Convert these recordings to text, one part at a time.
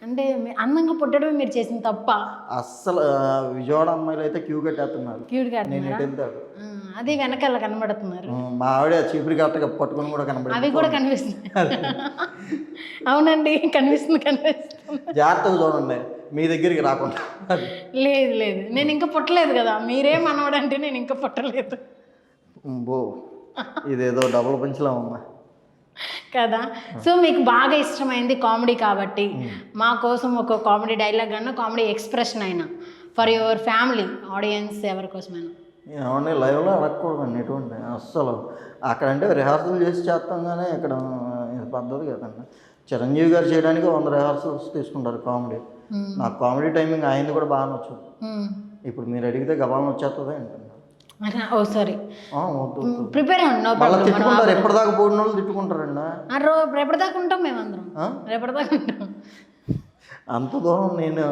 అంటే అందంగా పుట్టడమే మీరు చేసిన తప్ప. అస్సలు విజయవాడ అమ్మాయిలు అయితే క్యూ కట్టేస్తున్నారు. క్యూట్గా నేను ఎటు వెళ్తాడు అది వెనకాల కనబడుతున్నారు. మా ఆవిడ చీపురు కట్టగా పట్టుకొని కూడా కనబడి అవి కూడా కనిపిస్తున్నాయి. అవునండి, కనిపిస్తుంది. జాగ్రత్తగా చూడండి మీ దగ్గరికి రాకుండా. లేదు లేదు, నేను ఇంకా పుట్టలేదు కదా. మీరేం అనవడంటే నేను ఇంకా పుట్టలేదు బో ఇదేదో డబుల్ పంచ్లా ఉందా కదా. సో మీకు బాగా ఇష్టమైంది కామెడీ కాబట్టి మా కోసం ఒక కామెడీ డైలాగ్ అన్నా, కామెడీ ఎక్స్ప్రెషన్ అయినా ఫర్ యువర్ ఫ్యామిలీ ఆడియన్స్ ఎవరి కోసమైనా. ఏమంటే లైవ్లో అడగకూడదండి ఎటువంటి అస్సలు. అక్కడంటే రిహార్సల్ చేసి చేస్తాం కానీ ఇక్కడ ఇది పద్ధతి కదండి. చిరంజీవి గారు చేయడానికి 100 రిహార్సల్స్ తీసుకుంటారు కామెడీ. నాకు కామెడీ టైమింగ్ ఆయనది కూడా బాగా నచ్చుతుంది. ఇప్పుడు మీరు అడిగితే గబాలను వచ్చేస్తుంది అంటున్నారు. ఓ సారీ, వద్దు ప్రిపేర్ అవ్వండి. మళ్ళీ తిట్టుకుంటారు. ఎప్పటిదాకా పోయిన వాళ్ళు తిట్టుకుంటారండి. రేపటిదాకా ఉంటాం మేమందరం, రేపటిదాకా ఉంటాం. అంత దూరం నేను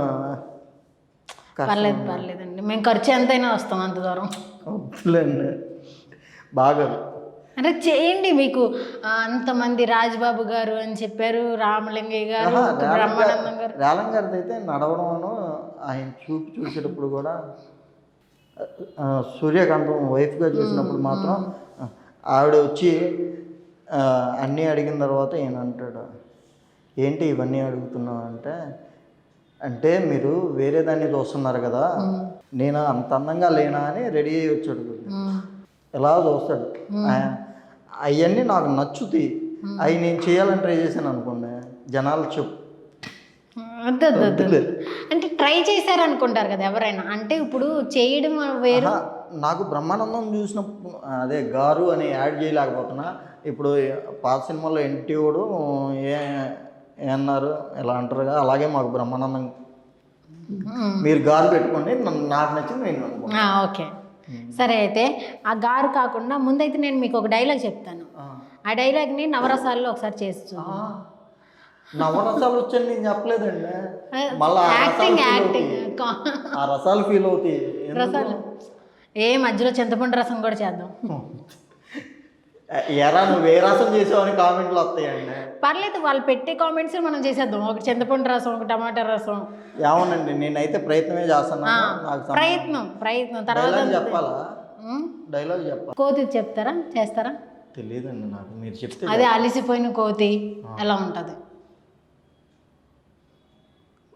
పర్లేదండి, మేము ఖర్చు ఎంతైనా వస్తాం అంత దూరం. వద్దులేండి బాగా అంటే చేయండి. మీకు అంతమంది రాజ్బాబు గారు అని చెప్పారు, రామలింగయ్య గారు, బ్రహ్మానందం గారు. రేలం గారిది అయితే నడవడం ఆయన చూసేటప్పుడు కూడా సూర్యకాంతం వైఫ్గా చూసినప్పుడు మాత్రం ఆవిడ వచ్చి అన్నీ అడిగిన తర్వాత ఈయన అంటాడు, ఏంటి ఇవన్నీ అడుగుతున్నావు అంటే మీరు వేరే దాన్ని చూస్తున్నారు కదా, నేను అంత అందంగా లేనా అని రెడీ అయ్యి వచ్చాడు. ఎలా చూస్తాడు. అవన్నీ నాకు నచ్చుతాయి. అవి నేను చేయాలని ట్రై చేశాను అనుకోండి, జనాలు అంటే ట్రై చేశారు అనుకుంటారు కదా ఎవరైనా. అంటే ఇప్పుడు చేయడం వేరు. నాకు బ్రహ్మానందం చూసినప్పుడు అదే గారు అని యాడ్ చేయలేకపోతున్నా. ఇప్పుడు పాత సినిమాలో ఎన్టీఓడు ఏమన్నారు ఎలా అంటారుగా, అలాగే మాకు బ్రహ్మానందం మీరు గారు పెట్టుకోండి, నాకు నచ్చింది నేను. ఓకే సరే, అయితే ఆ గారు కాకుండా ముందైతే నేను మీకు ఒక డైలాగ్ చెప్తాను. ఆ డైలాగ్ని నవరసాల్లో ఒకసారి చేసి నవరసాలు వచ్చని నేను చెప్పలేదండి. మళ్ళీ యాక్టింగ్ ఆ రసాలు ఫీల్ అవుతాయి. రసాలు మధ్యలో చింతపండు రసం కూడా చేద్దాం. ఎరా నువ్వు ఏ రసం చేసావని కామెంట్లు వస్తాయండి. పర్లేదు, వాళ్ళు పెట్టే కామెంట్స్ మనం చేసేద్దాం. ఒక చింతపండు రసం, ఒక టమాటా రసం. ఏమోనండి, నేనైతే ప్రయత్నమే చేస్తాను. ప్రయత్నం తర్వాత చెప్పాలా? డైలాగ్ చెప్పాలి. కోతి చెప్తారా, చేస్తారా? తెలియదండి నాకు, మీరు చెప్తే. అదే అలిసిపోయిన కోతి ఎలా ఉంటుంది,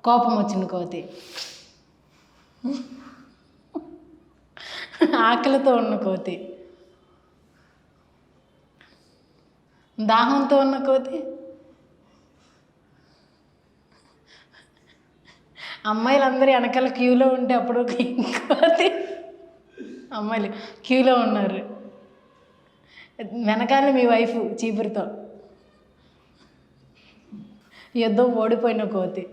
కోపం వచ్చిన కోతి, ఆకలితో ఉన్న కోతి, దాహంతో ఉన్న కోతి, అమ్మాయిలందరూ వెనకాల క్యూలో ఉంటే అప్పుడు కోతి. అమ్మాయిలు క్యూలో ఉన్నారు, వెనకాల మీ వైఫ్ చీపురుతో, యుద్ధం ఓడిపోయిన కోతి.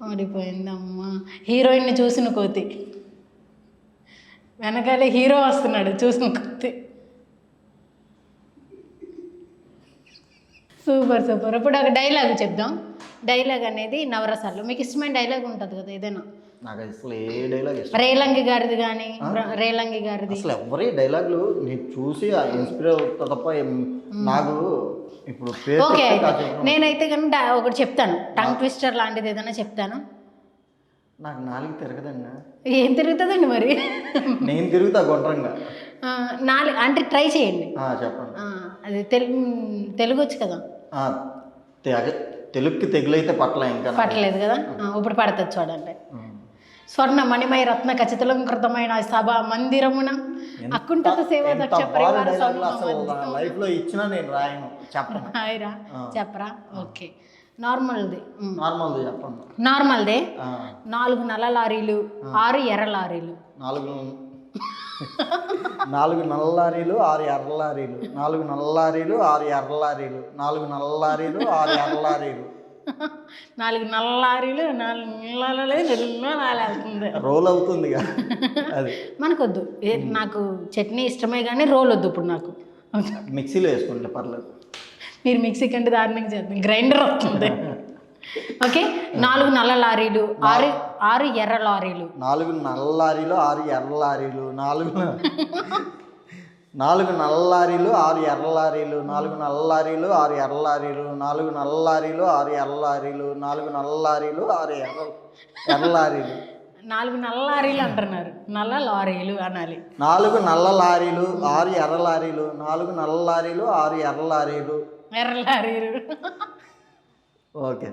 ఓడిపోయింది అమ్మ. హీరోయిన్ని చూసిన కోతి, వెనకాలే హీరో వస్తున్నాడు చూసిన కోతి. సూపర్. ఇప్పుడు ఒక డైలాగ్ చెప్దాం. డైలాగ్ అనేది నవరసాల్లో మీకు ఇష్టమైన డైలాగ్ ఉంటుంది కదా ఏదైనా. నాకు అసలు ఏ డైలాగ్ రేలంగి గారిది కానీ, రేలంగి గారిది అసలు ఎవరి డైలాగులు నేను చూసి ఇన్స్పైర్ అవుతా తప్ప నాకు ఇప్పుడు. ఓకే, నేనైతే కనుక ఒకటి చెప్తాను, టంగ్ ట్విస్టర్ లాంటిది ఏదైనా చెప్తాను. నాకు నాలుగు తిరగదండి. ఏం తిరుగుతుందండి మరి? నేను తిరుగుతా గుండ్రంగా. నాలుగు అంటే ట్రై చేయండి. చెప్పండి. అది తెలుగు వచ్చు కదా. తెలుగుకి తెగులైతే పట్టలేదు కదా. ఇప్పుడు పడుతుంది చూడండి. స్వర్ణ మణిమయ రత్న ఖచ్చితలంకృతమైన సభ మందిరమున అకుంఠిత సేవా దక్ష పరివార లైఫ్ లో ఇచ్చినా నేను రాయను. చెప్పరా? ఓకే, నార్మల్ది చెప్పండి. నార్మల్దే. 4 నల్ల లారీలు, 6 ఎర్ర లారీలు. 4 నల్ల లారీలు, 6 ఎర్ర లారీలు. 4 నల్ల లారీలు, 6 ఎర్ర లారీలు. 4 నల్ల లారీలు, 6 ఎర్ర లారీలు. 4 నల్ల లారీలు, 4 రోల్ అవుతుంది అది మనకొద్దు. నాకు చట్నీ ఇష్టమే కానీ రోల్ వద్దు ఇప్పుడు నాకు. మిక్సీలో వేసుకుంటే పర్లేదు. మీరు మిక్సీ కంటే దారుణంగా చేద్దాం, గ్రైండర్ వస్తుంది. ఓకే, 4 నల్ల లారీలు, 6 ఎర్ర లారీలు. 4 నల్ల లారీలు, 6 ఎర్ర లారీలు. 4 నల్ల లారీలు 6 ఎర్ర లారీలు, 4 నల్ల లారీలు 6 ఎర్ర లారీలు, 4 నల్ల లారీలు 6 ఎర్ర లారీలు, 4 నల్ల లారీలు 6 ఎర్ర లారీలు. 4 నల్ల లారీలు అంటున్నారు, నల్ల లారీలు అనాలి. 4 నల్ల లారీలు 6 ఎర్ర లారీలు, 4 నల్ల లారీలు 6 ఎర్ర లారీలు. ఎర్ర లారీలు. ఓకే,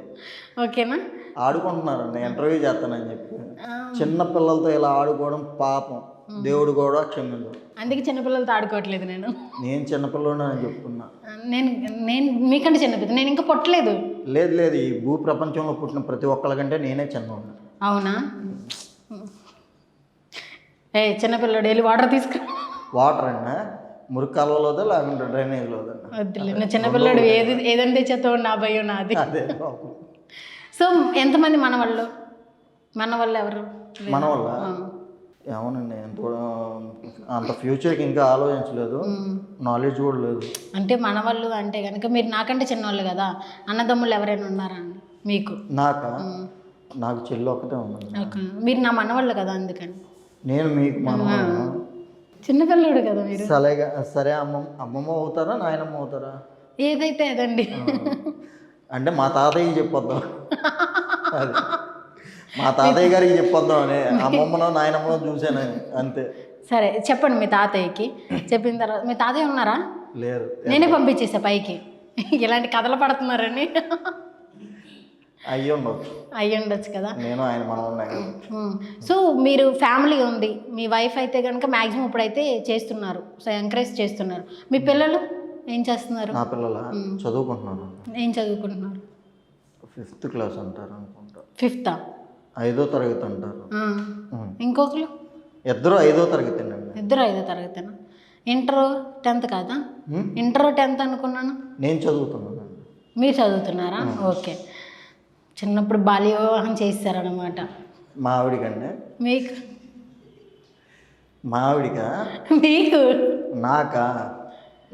ఓకేనా? ఆడుకుంటున్నారండి ఇంటర్వ్యూ చేస్తానని చెప్పి. చిన్న పిల్లలతో ఇలా ఆడుకోవడం పాపం, దేవుడు కూడా క్షమించడు. అందుకే చిన్నపిల్లలతో ఆడుకోవట్లేదు నేను. నేను చిన్నపిల్లడు అని చెప్తున్నా. నేను నేను మీకంటే చిన్నపిల్ల, నేను ఇంకా పుట్టలేదు. లేదు లేదు, ఈ భూ ప్రపంచంలో పుట్టిన ప్రతి ఒక్కరికంటే నేనే చిన్నవాడిని. అవునా? చిన్నపిల్లడు వెళ్ళి వాటర్ తీసుకురా. వాటర్ అన్నా మురికాలలోదా లేకుంటే డ్రైనేజ్లోదా? వద్దులే, నా చిన్నపిల్లడు ఏదంటే చేతో నా భయం నాది. అదే. సో ఎంతమంది మన వాళ్ళు ఎవరు? మన వల్ల ఏమోనండి, అంత ఫ్యూచర్కి ఇంకా ఆలోచించలేదు, నాలెడ్జ్ కూడా లేదు. అంటే మన వాళ్ళు అంటే కనుక మీరు నాకంటే చిన్నవాళ్ళు కదా, అన్నదమ్ములు ఎవరైనా ఉన్నారా అండి మీకు? నాకు చెల్లి ఒక్కటే ఉంది. మీరు నా మనవాళ్ళు కదా, అందుకని. నేను మీకు మనవాళ్ళను. చిన్నపిల్లడు కదా మీరు. సరే అమ్మమ్మ అవుతారా నాయనమ్మ అవుతారా? ఏదైతే అదండి. అంటే మా తాతయ్యకి చెప్పొద్దాం, అది మా తాతయ్య గారికి చెప్పొద్దాం అని. అమ్మమ్మనో నాయనమ్మనో చూశాను అంతే. సరే చెప్పండి మీ తాతయ్యకి. చెప్పిన తర్వాత మీ తాతయ్య ఉన్నారా? లేరు. నేనే పంపించేసా పైకి. ఇలాంటి కథలు పడుతున్నారని. అయ్యుండొచ్చు కదా. నేను ఆయన మనం. సో మీరు ఫ్యామిలీ ఉంది, మీ వైఫ్ అయితే కనుక మ్యాక్సిమం ఇప్పుడైతే చేస్తున్నారు, సో ఎంకరేజ్ చేస్తున్నారు. మీ పిల్లలు ఏం చేస్తున్నారు? నా పిల్లల చదువుకుంటున్నారు. ఏం చదువుకుంటున్నారు? 5th క్లాస్ అంటారు అనుకుంటా. 5th? 5వ తరగతి అంటారు. ఇంకొకరు? ఇద్దరు 5వ తరగతి అండి. ఇద్దరు 5వ తరగతినా? ఇంటర్ 10th కాదా? ఇంటర్ 10th అనుకున్నాను. నేను చదువుతున్నాను. మీరు చదువుతున్నారా? ఓకే. చిన్నప్పుడు బాల్య వివాహం చేస్తారనమాట. మా ఆవిడికండి? మీకు? మా ఆవిడికా? మీకు? నాకా?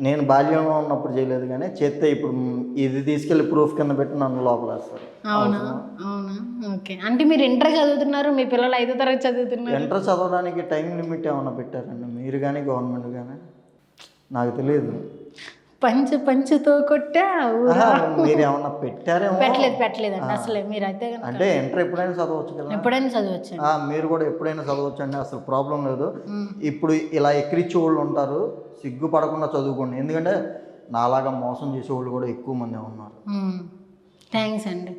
నేను బాల్యంలో ఉన్నప్పుడు చేయలేదు, కానీ చేస్తే ఇప్పుడు ఇది తీసుకెళ్ళి ప్రూఫ్ కింద పెట్టి నన్ను లోపలేస్తారు. అవునా? అవునా? ఓకే. అంటే మీరు ఇంటర్ చదువుతున్నారు, మీ పిల్లలు 5వ తరగతి చదువుతున్నారు. ఇంటర్ చదవడానికి టైం లిమిట్ ఏమన్నా పెట్టారండి మీరు కానీ గవర్నమెంట్ కానీ? నాకు తెలియదు. పంచుతో కొట్టావు. మీరు ఏమన్నా పెట్టారేమో. పెట్టలేదండి అసలే. మీరు అయితే అంటే ఇంటర్ ఎప్పుడైనా చదవచ్చు కదా? ఎప్పుడైనా చదవచ్చు. మీరు కూడా ఎప్పుడైనా చదవచ్చు అండి, అసలు ప్రాబ్లం లేదు. ఇప్పుడు ఇలా ఎక్కిరిచ్చే వాళ్ళు ఉంటారు, సిగ్గుపడకుండా చదువుకోండి. ఎందుకంటే నాలాగా మోసం చేసే వాళ్ళు కూడా ఎక్కువ మంది ఉన్నారు. థ్యాంక్స్ అండి.